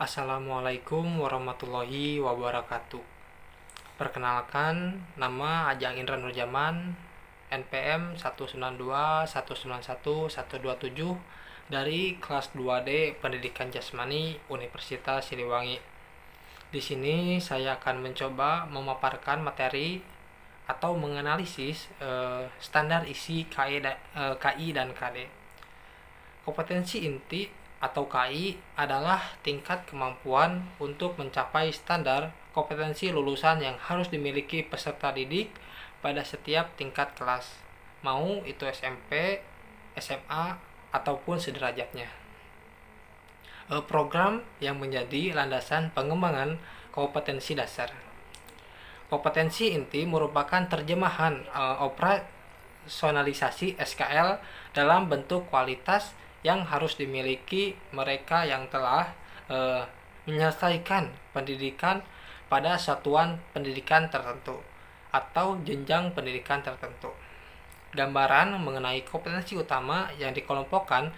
Assalamualaikum warahmatullahi wabarakatuh. Perkenalkan, nama Ajang Indra Nurjaman, NPM 192191127 dari kelas 2D Pendidikan Jasmani Universitas Siliwangi. Di sini saya akan mencoba memaparkan materi atau menganalisis standar isi KI dan KD. Kompetensi inti atau KI adalah tingkat kemampuan untuk mencapai standar kompetensi lulusan yang harus dimiliki peserta didik pada setiap tingkat kelas, mau itu SMP, SMA, ataupun sederajatnya. Program yang menjadi landasan pengembangan kompetensi dasar. Kompetensi inti merupakan terjemahan operasionalisasi SKL dalam bentuk kualitas yang harus dimiliki mereka yang telah menyelesaikan pendidikan pada satuan pendidikan tertentu atau jenjang pendidikan tertentu. Gambaran mengenai kompetensi utama yang dikelompokkan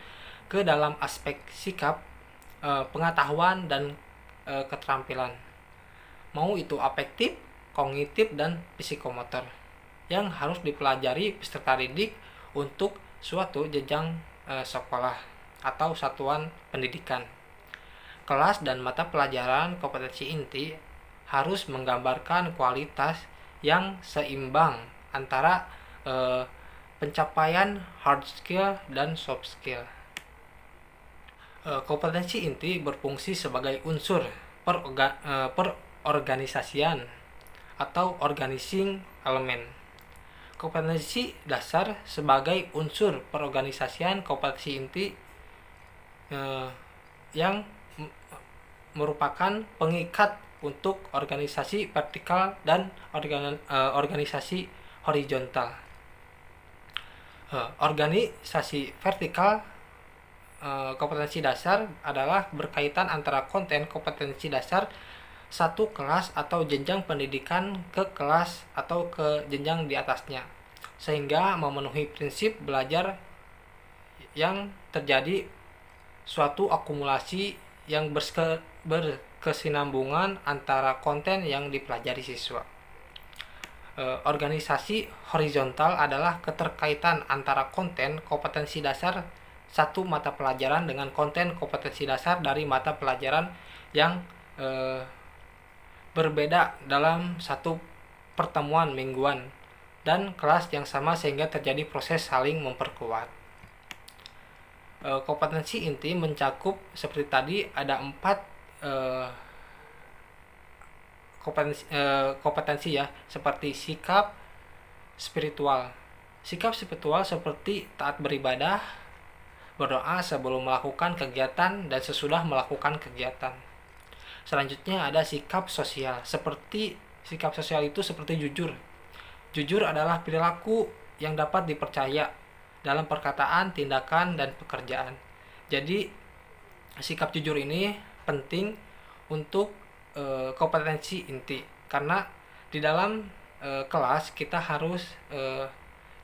ke dalam aspek sikap, pengetahuan, dan keterampilan, mau itu afektif, kognitif, dan psikomotor, yang harus dipelajari peserta didik untuk suatu jenjang sekolah atau satuan pendidikan. Kelas dan mata pelajaran kompetensi inti harus menggambarkan kualitas yang seimbang antara pencapaian hard skill dan soft skill. Kompetensi inti berfungsi sebagai unsur perorganisasian atau organizing element. Kompetensi dasar sebagai unsur perorganisasian kompetensi inti yang merupakan pengikat untuk organisasi vertikal dan organisasi horizontal. Organisasi vertikal kompetensi dasar adalah berkaitan antara konten kompetensi dasar satu kelas atau jenjang pendidikan ke kelas atau ke jenjang di atasnya, sehingga memenuhi prinsip belajar yang terjadi suatu akumulasi yang berkesinambungan antara konten yang dipelajari siswa. Organisasi horizontal adalah keterkaitan antara konten kompetensi dasar satu mata pelajaran dengan konten kompetensi dasar dari mata pelajaran yang berbeda dalam satu pertemuan mingguan dan kelas yang sama sehingga terjadi proses saling memperkuat. Kompetensi inti mencakup seperti tadi ada 4 kompetensi ya, seperti sikap spiritual. Sikap spiritual seperti taat beribadah, berdoa sebelum melakukan kegiatan dan sesudah melakukan kegiatan. Selanjutnya ada sikap sosial. Sikap sosial itu seperti jujur. Jujur adalah perilaku yang dapat dipercaya dalam perkataan, tindakan, dan pekerjaan. Jadi sikap jujur ini penting untuk kompetensi inti, karena di dalam kelas kita harus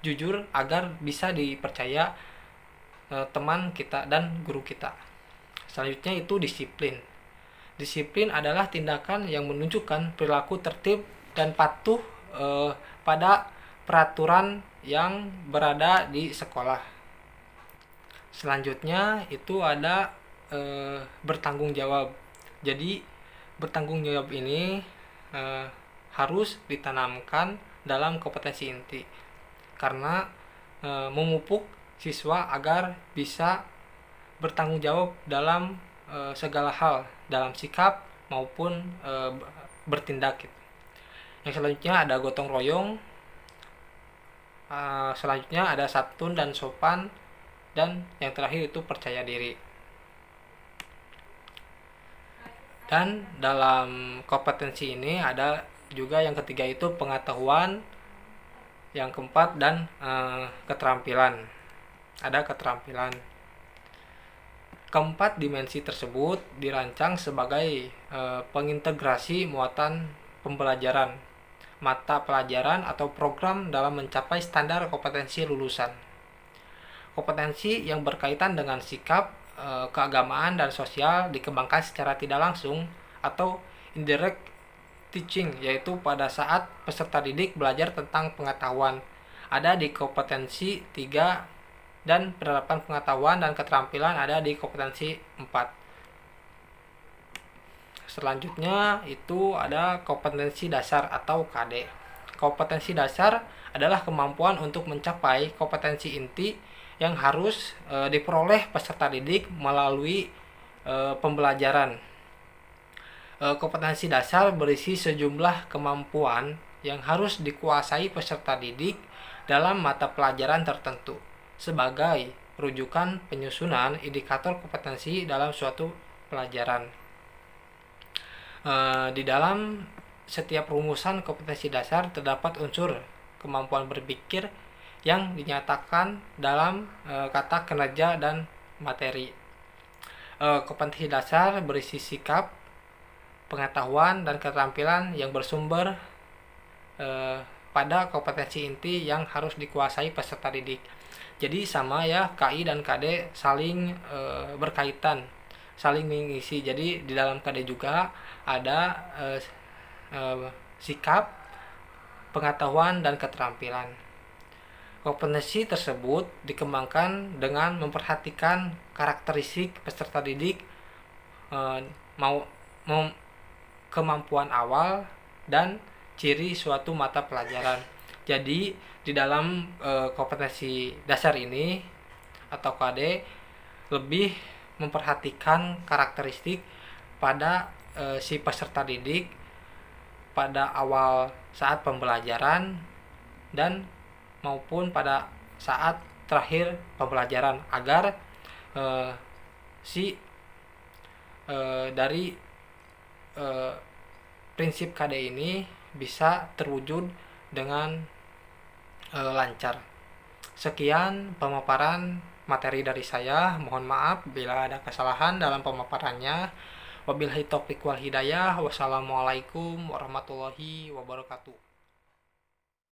jujur agar bisa dipercaya teman kita dan guru kita. Selanjutnya itu disiplin. Disiplin adalah tindakan yang menunjukkan perilaku tertib dan patuh pada peraturan yang berada di sekolah. Selanjutnya itu ada bertanggung jawab. Jadi bertanggung jawab ini harus ditanamkan dalam kompetensi inti, karena memupuk siswa agar bisa bertanggung jawab dalam segala hal, dalam sikap maupun bertindak. Yang selanjutnya ada gotong royong. Selanjutnya ada santun dan sopan, dan yang terakhir itu percaya diri. Dan dalam kompetensi ini ada juga yang ketiga itu pengetahuan, yang keempat dan keterampilan. Ada keterampilan. Keempat dimensi tersebut dirancang sebagai pengintegrasi muatan pembelajaran, mata pelajaran atau program dalam mencapai standar kompetensi lulusan. Kompetensi yang berkaitan dengan sikap keagamaan dan sosial dikembangkan secara tidak langsung atau indirect teaching, yaitu pada saat peserta didik belajar tentang pengetahuan ada di kompetensi 3 dan penerapan pengetahuan dan keterampilan ada di kompetensi 4. Selanjutnya itu ada kompetensi dasar atau KD. Kompetensi dasar adalah kemampuan untuk mencapai kompetensi inti yang harus diperoleh peserta didik melalui pembelajaran. Kompetensi dasar berisi sejumlah kemampuan yang harus dikuasai peserta didik dalam mata pelajaran tertentu sebagai rujukan penyusunan indikator kompetensi dalam suatu pelajaran. Di dalam setiap rumusan kompetensi dasar terdapat unsur kemampuan berpikir yang dinyatakan dalam kata kinerja dan materi. Kompetensi dasar berisi sikap, pengetahuan dan keterampilan yang bersumber pada kompetensi inti yang harus dikuasai peserta didik. Jadi sama ya, KI dan KD saling berkaitan, saling mengisi. Jadi di dalam KD juga ada sikap, pengetahuan dan keterampilan. Kompetensi tersebut dikembangkan dengan memperhatikan karakteristik peserta didik, kemampuan awal dan ciri suatu mata pelajaran. Jadi di dalam kompetensi dasar ini atau KD lebih memperhatikan karakteristik pada si peserta didik pada awal saat pembelajaran dan maupun pada saat terakhir pembelajaran agar dari prinsip KD ini bisa terwujud dengan lancar. Sekian pemaparan materi dari saya. Mohon maaf bila ada kesalahan dalam pemaparannya. Wabillahi taufiq wal hidayah. Wassalamualaikum warahmatullahi wabarakatuh.